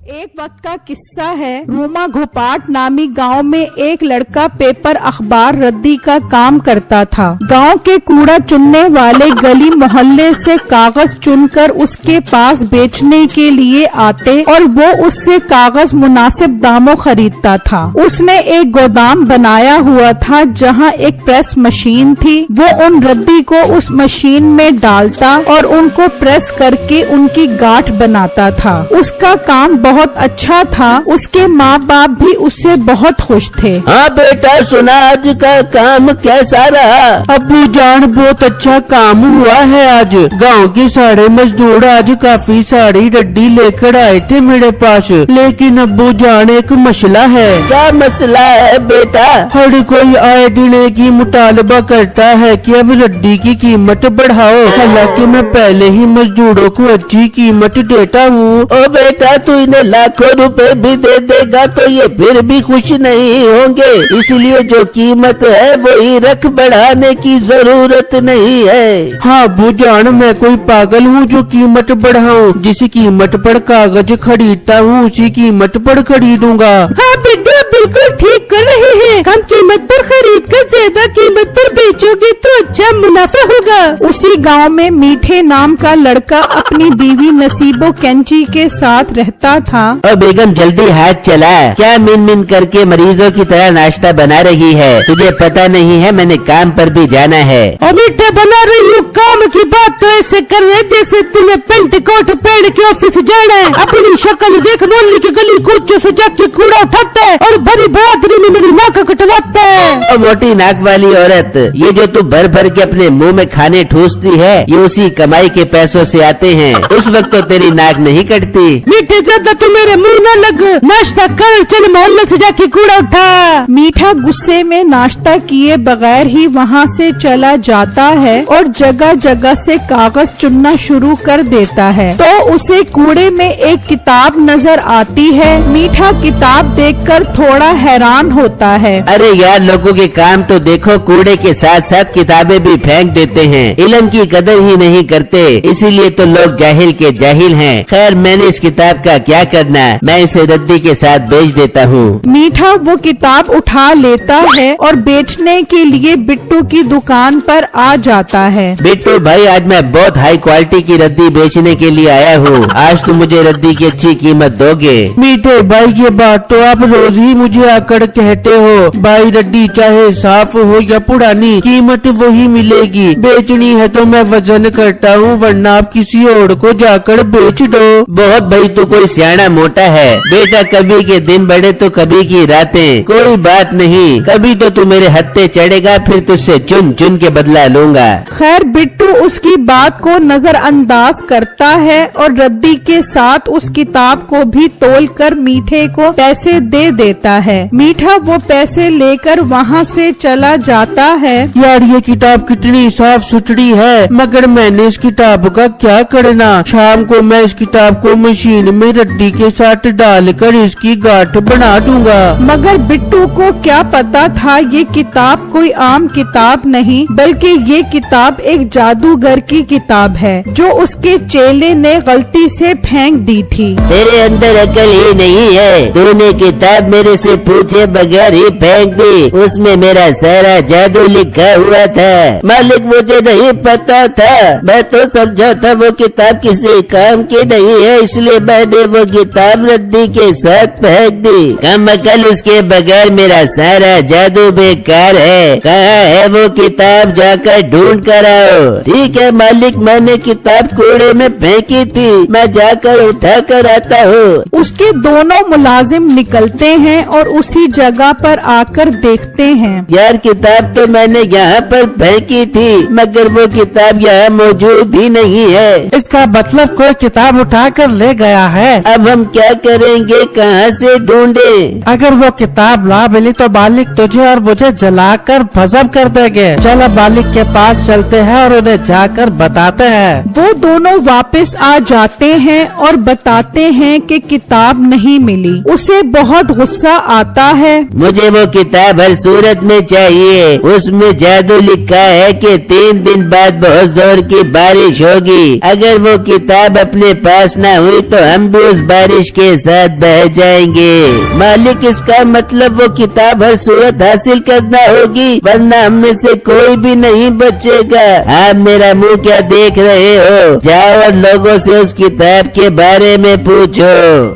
एक वक्त का किस्सा है। रूमा घोपाट नामी गांव में एक लड़का पेपर अखबार रद्दी का काम करता था। गांव के कूड़ा चुनने वाले गली मोहल्ले से कागज चुनकर उसके पास बेचने के लिए आते और वो उससे कागज मुनासिब दामों खरीदता था। उसने एक गोदाम बनाया हुआ था जहां एक प्रेस मशीन थी। वो उन रद्दी को उस मशीन में डालता और उनको प्रेस करके उनकी गांठ बनाता था। उसका काम बहुत अच्छा था। उसके माँ बाप भी उससे बहुत खुश थे। हाँ बेटा, सुना आज का काम कैसा रहा? अब्बू जान, बहुत अच्छा काम हुआ है। आज गांव के सारे मजदूर आज काफी सारी रद्दी लेकर आए थे मेरे पास, लेकिन अब्बू जान एक मसला है। क्या मसला है बेटा? हर कोई आए दिन एक ही मुतालबा करता है कि अब रद्दी की कीमत बढ़ाओ, हालांकि मैं पहले ही मजदूरों को अच्छी कीमत देता हूँ। ओ बेटा, तू इन्हें लाखों रुपए भी दे देगा तो ये फिर भी खुश नहीं होंगे, इसलिए जो कीमत है वही रख, बढ़ाने की जरूरत नहीं है। हाँ अब्बू जान, मैं कोई पागल हूँ जो कीमत बढ़ाऊं? जिस कीमत पर कागज खरीदता हूँ उसी कीमत पर खरीदूंगा। हाँ बेटा, बिल्कुल ठीक कर रहे हैं। कम कीमत पर खरीद कर ज्यादा कीमत पर बेचोगे तो अच्छा मुनाफा होगा। उसी गांव में मीठे नाम का लड़का अपनी बीवी नसीबो कैंची के साथ रहता था। और बेगम जल्दी हाथ चला, क्या मिन मिन करके मरीजों की तरह नाश्ता बना रही है? तुझे पता नहीं है मैंने काम पर भी जाना है। और बेटा बना रही हूँ, काम की बात तो ऐसे कर रहे जैसे तुम्हें पेंट कोट पहन के ऑफिस जाना है। अपनी शक्ल देख, मोहल्ले की गली कूचे से जाके कूड़ा उठाता है और भरी बहादुरी में मेरी नाक कटवाता है। मोटी नाक वाली औरत, ये जो तू भर भर के अपने मुंह में खाने ठूसती है ये उसी कमाई के पैसों से आते हैं। उस वक्त तो तेरी नाक नहीं कटती। मीठे ज्यादा तू मेरे मुंह न लग, नाश्ता कर, चल मोहल्ले से जाके कूड़ा उठा। मीठा गुस्से में नाश्ता किए बगैर ही वहाँ से चला जाता है और जगह जगह से कागज चुनना शुरू कर देता है। तो उसे कूड़े में एक किताब नजर आती है। मीठा किताब देखकर थोड़ा हैरान होता है। अरे यार, लोगों के काम तो देखो, कूड़े के साथ साथ किताबें भी फेंक देते हैं। इल्म की कदर ही नहीं करते, इसीलिए तो लोग जाहिल के जाहिल हैं। खैर, मैंने इस किताब का क्या करना, मैं इसे रद्दी के साथ बेच देता हूँ। मीठा वो किताब उठा लेता है और बेचने के लिए बिट्टू की दुकान पर आ जाता है। बिट्टू भाई, आज मैं बहुत हाई क्वालिटी की रद्दी बेचने के लिए आया हूँ। आज तुम मुझे रद्दी की अच्छी कीमत दोगे? मीठे भाई, ये बात तो आप रोज ही मुझे आकर कहते हो। भाई, रद्दी चाहे साफ हो या पुरानी, कीमत वही मिलेगी। बेचनी है तो मैं वजन करता हूँ, वरना आप किसी और को जाकर बेच दो। बहुत भाई, तू कोई सियाना मोटा है बेटा। कभी के दिन बड़े तो कभी की रातें। कोई बात नहीं, कभी तो तू मेरे हत्थे चढ़ेगा, फिर तुझसे चुन चुन के बदला लूंगा। खैर, बिट्टू उसकी बात को नजरअंदाज करता है और रद्दी के साथ उस किताब को भी तोलकर मीठे को पैसे दे देता है। मीठा वो पैसे लेकर वहाँ से चला जाता है। यार, ये किताब कितनी साफ सुथरी है, मगर मैंने इस किताब का क्या करना? शाम को मैं इस किताब को मशीन में रद्दी के साथ डालकर इसकी गांठ बना दूंगा। मगर बिट्टू को क्या पता था ये किताब कोई आम किताब नहीं, बल्कि ये किताब एक जादूगर की किताब है जो उसके चेले ने गलती से फेंक दी थी। तेरे अंदर अकल ही नहीं है, तूने किताब मेरे से पूछे बगैर ही फेंक दी। उसमें मेरा सारा जादू लिखा हुआ था। मालिक, मुझे नहीं पता था, मैं तो समझा था वो किताब किसी काम की नहीं है, इसलिए मैंने वो किताब रद्दी के साथ फेंक दी। कम अकल, उसके बगैर मेरा सारा जादू बेकार है। कहाँ है वो किताब, जाकर ढूंढ कर आओ। ठीक है मालिक, मैंने किताब कूड़े में फेंकी थी, मैं जाकर उठा कर आता हूँ। उसके दोनों मुलाजिम निकलते हैं और उसी जगह पर आकर देखते हैं। यार, किताब तो मैंने यहाँ पर फेंकी थी, मगर वो किताब यहाँ मौजूद ही नहीं है। इसका मतलब कोई किताब उठा कर ले गया है। अब हम क्या करेंगे, कहाँ से ढूंढे? अगर वो किताब ना मिली तो मालिक तुझे और मुझे जलाकर भस्म कर देंगे। चलो मालिक के पास चलते हैं और उन्हें जाकर बताते हैं। वो दोनों वापस आ जाते हैं और बताते हैं कि किताब नहीं मिली। उसे बहुत गुस्सा आता है मुझे वो किताब हर सूरत में चाहिए। उसमें जादू लिखा है कि 3 दिन बाद बहुत जोर की बारिश होगी। अगर वो किताब अपने पास ना हुई तो हम भी उस बारिश के साथ बह जाएंगे। मालिक, इसका मतलब वो किताब हर सूरत हासिल करना होगी, वरना हम में से कोई भी नहीं बचेगा। आप मेरा मुंह क्या देख रहे हो? जाओ और लोगों से उस किताब के बारे में पूछो।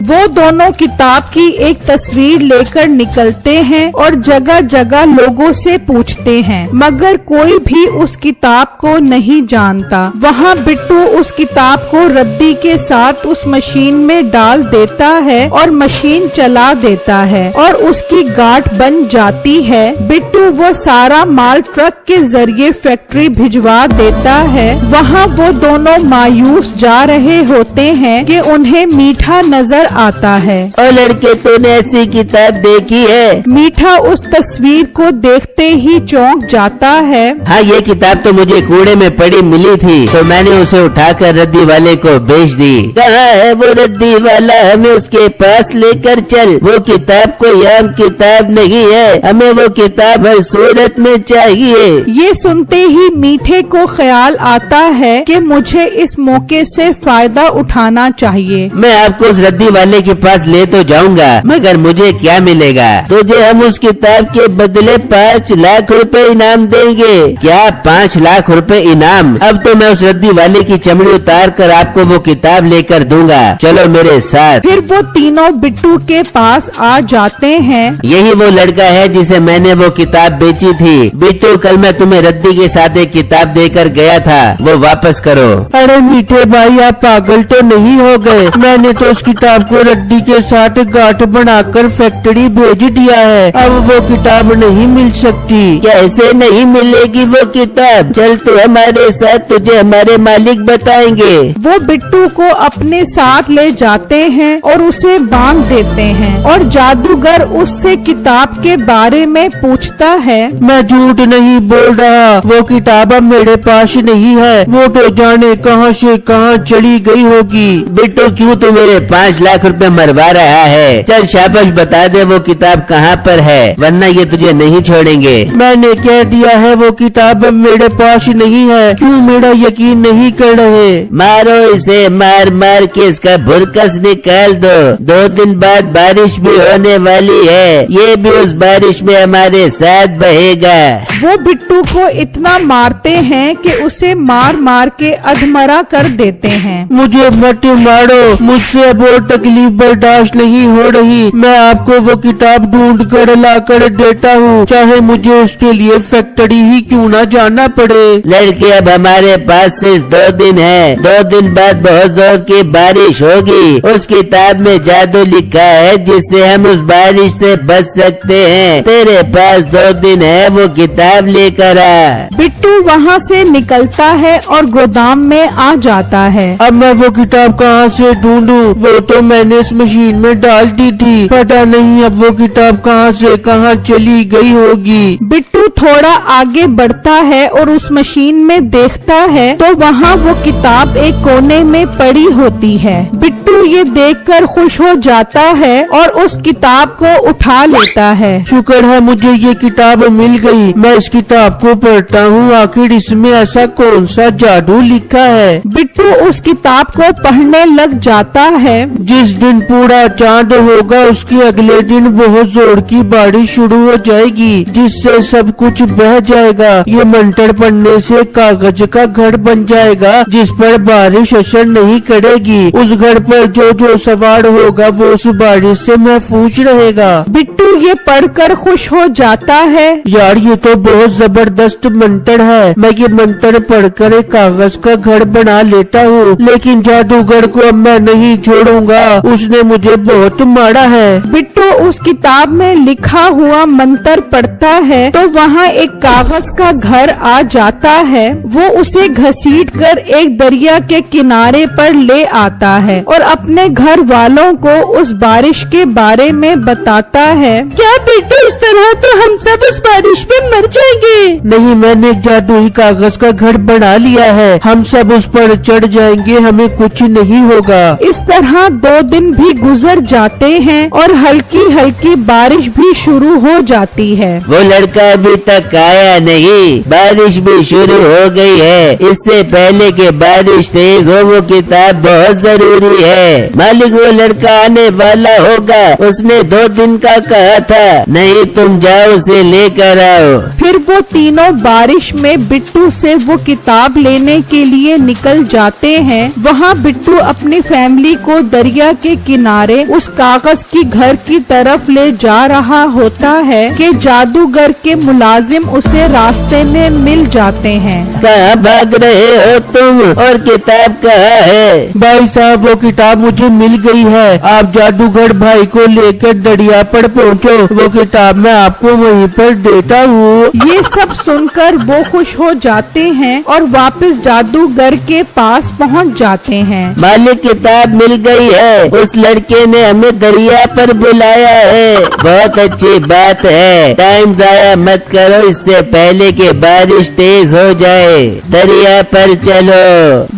वो दोनों किताब की एक तस्वीर लेकर निकलते हैं और जगह जगह लोगों से पूछते हैं, मगर कोई भी उस किताब को नहीं जानता। वहाँ बिट्टू उस किताब को रद्दी के साथ उस मशीन में डाल देता है और मशीन चला देता है और उसकी गांठ बन जाती है। बिट्टू वो सारा माल ट्रक के जरिए फैक्ट्री भिजवा देता है। वहाँ वो दोनों मायूस जा रहे होते हैं कि उन्हें मीठा नजर आता है। ओ लड़के, तूने ऐसी किताब देखी है? मीठा उस तस्वीर को देखते ही चौंक जाता है। हाँ, ये किताब तो मुझे कूड़े में पड़ी मिली थी, तो मैंने उसे उठाकर रद्दी वाले को बेच दी। कहाँ है वो रद्दी वाला? हमें उसके पास लेकर चल। वो किताब कोई आम किताब नहीं है, हमें वो किताब हर सूरत में चाहिए। ये सुनते ही मीठे को ख्याल आता है कि मुझे इस मौके से फायदा उठाना चाहिए। मैं आपको उस रद्दी वाले के पास ले तो जाऊंगा, मगर मुझे क्या मिलेगा? तुझे हम उस किताब के बदले 5 लाख रुपए इनाम देंगे। क्या 5 लाख रुपए इनाम? अब तो मैं उस रद्दी वाले की चमड़ी उतार कर आपको वो किताब लेकर दूंगा। चलो मेरे साथ। फिर वो तीनों बिट्टू के पास आ जाते हैं। यही वो लड़का है जिसे मैंने वो किताब बेची थी। बिट्टू, कल मैं तुम्हें रद्दी के साथ एक किताब देकर गया था, वो वापस करो। अरे मीठे भाई, आप पागल तो नहीं हो गए? मैंने तो उस किताब को रद्दी के साथ गांठ बनाकर फैक्ट्री भेज दिया है। अब वो किताब नहीं मिल सकती। कैसे नहीं मिलेगी वो किताब? चल तू हमारे साथ, तुझे हमारे मालिक बताएंगे। वो बिट्टू को अपने साथ ले जाते हैं और उसे बांध देते हैं और जादूगर उससे किताब के बारे में पूछता है। मैं झूठ नहीं बोल रहा, वो किताब अब मेरे पास नहीं है। वो तो जाने कहां से कहां चली गई होगी। बिट्टू, क्यों तू मेरे 5 लाख रुपए मरवा रहा है? चल शाबाश, बता दे वो किताब कहाँ पर है, वरना ये तुझे नहीं छोड़ेंगे। मैंने कह दिया है वो किताब अब मेरे पास नहीं है। क्यों मेरा यकीन नहीं कर रहे? मारो इसे, मार मार के इसका भुरकस निकाल दो। 2 दिन बाद बारिश भी होने वाली है, ये भी उस बारिश में हमारे साथ बहेगा। वो बिट्टू को इतना मारते हैं कि उसे मार मार के अधमरा कर देते हैं। मुझे मत मारो, मुझसे अब और तकलीफ बर्दाश्त नहीं हो रही। मैं आपको वो किताब ढूंढ कर ला कर देता हूँ, चाहे मुझे उसके लिए फैक्ट्री ही क्यों ना जाना पड़े। लड़के, अब हमारे पास सिर्फ 2 दिन है। 2 दिन बाद बहुत जोर की बारिश होगी। उस किताब में जादू लिखा है जिससे हम उस बारिश से बच सकते हैं। तेरे पास 2 दिन है, वो किताब लेकर आ। बिट्टू वहाँ से निकलता है और गोदाम में आ जाता है। अब मैं वो किताब कहाँ से ढूंढूं? वो तो मैंने इस मशीन में डाल दी थी, पता नहीं अब वो किताब कहाँ से कहाँ चली गई होगी। बिट्टू थोड़ा आगे बढ़ता है और उस मशीन में देखता है तो वहाँ वो किताब एक कोने में पड़ी होती है। बिट्टू ये देखकर खुश हो जाता है और उस किताब को उठा लेता है। शुक्र है मुझे ये किताब मिल गई। मैं इस किताब को पढ़ता हूँ, आखिर इसमें ऐसा कौन सा जादू लिखा है। बिट्टू उस किताब को पढ़ने लग जाता है। जिस दिन पूरा चांद होगा उसके अगले दिन बहुत जोर की बारिश शुरू हो जाएगी, जिससे सब कुछ बह जाएगा। ये मंत्र पढ़ने से कागज का घर बन जाएगा जिस पर बारिश असर नहीं करेगी। उस घर पर जो जो सवार होगा वो उस बारिश से महफूज रहेगा। बिट्टू ये पढ़कर खुश हो जाता है। यार ये तो बहुत जबरदस्त मंत्र है। मैं ये मंत्र पढ़कर एक कागज का घर बना लेता हूँ, लेकिन जादूगर को अब मैं नहीं छोड़ूंगा, उसने मुझे बहुत मारा है। बिट्टू उस किताब में लिखा हुआ मंत्र पढ़ता है तो वहाँ एक कागज का घर आ जाता है। वो उसे घसीट कर एक दरिया के किनारे पर ले आता है और अपने घर वालों को उस बारिश के बारे में बताता है। क्या बिट्टू इस तरह तो हम सब उस बारिश में मर जाएंगे। नहीं, मैंने जादुई कागज का घर बना लिया है, हम सब उस पर चढ़ जाएंगे, हमें कुछ नहीं होगा। इस तरह 2 दिन भी गुजर जाते हैं और हल्की हल्की बारिश भी शुरू हो जाती है। वो लड़का अभी तक आया नहीं, बारिश भी शुरू हो गई है। इससे पहले कि बारिश तेज हो वो किताब बहुत जरूरी है। मालिक, वो लड़का आने वाला होगा, उसने 2 दिन का कहा था। नहीं, तुम जाओ उसे लेकर आओ। फिर वो तीनों बारिश में बिट्टू से वो किताब लेने के लिए निकल जाते हैं। वहाँ बिट्टू अपनी फैमिली को दरिया के किनारे उस कागज की घर की तरफ ले जा रहा होता है कि जादूगर के मुलाजिम उसे रास्ते में मिल जाते हैं। कहाँ भाग रहे हो तुम, और किताब कहाँ है? भाई साहब, वो किताब मुझे मिल गई है, आप जादूगर भाई को लेकर दरिया पर पहुँचो, वो किताब मैं आपको वहीं पर देता हूँ। ये सब सुनकर वो खुश हो जाते हैं और वापस जादूगर के पास पहुंच जाते हैं। मालिक, किताब मिल गई है, उस लड़के ने हमें दरिया पर बुलाया है। बहुत अच्छी बात है, टाइम जाया मत करो, इससे पहले कि बारिश तेज हो जाए। दरिया पर चलो।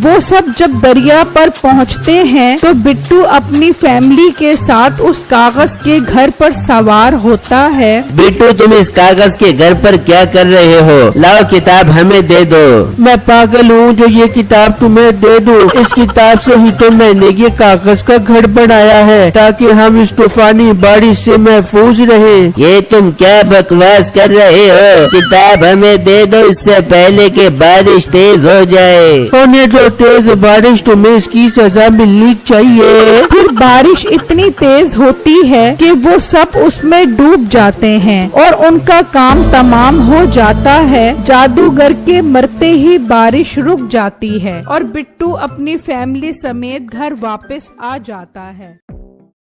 वो सब जब दरिया पर पहुंचते हैं तो बिट्टू अपनी फैमिली के साथ उस कागज के घर पर सवार होता है। बिट्टू, तुम इस कागज के घर पर क्या कर रहे हो? लाओ किताब हमें दे दो। मैं पागल हूँ जो ये किताब तुम्हें दे दूँ, इस किताब से ही तो मैंने ये कागज का घर बनाया है ताकि हम इस तूफानी बारिश से महफूज रहे। ये तुम क्या बकवास कर रहे हो? किताब हमें दे दो, इससे पहले कि बारिश तेज हो जाए। होने जो तेज बारिश, तुम्हें इसकी सजा मिलनी चाहिए। फिर बारिश इतनी तेज होती है कि वो सब उसमें डूब जाते हैं और उनका काम तमाम हो जाता है। जादूगर के मरते ही बारिश रुक जाती है और बिट्टू अपनी फैमिली समेत घर वापस आ जाता है।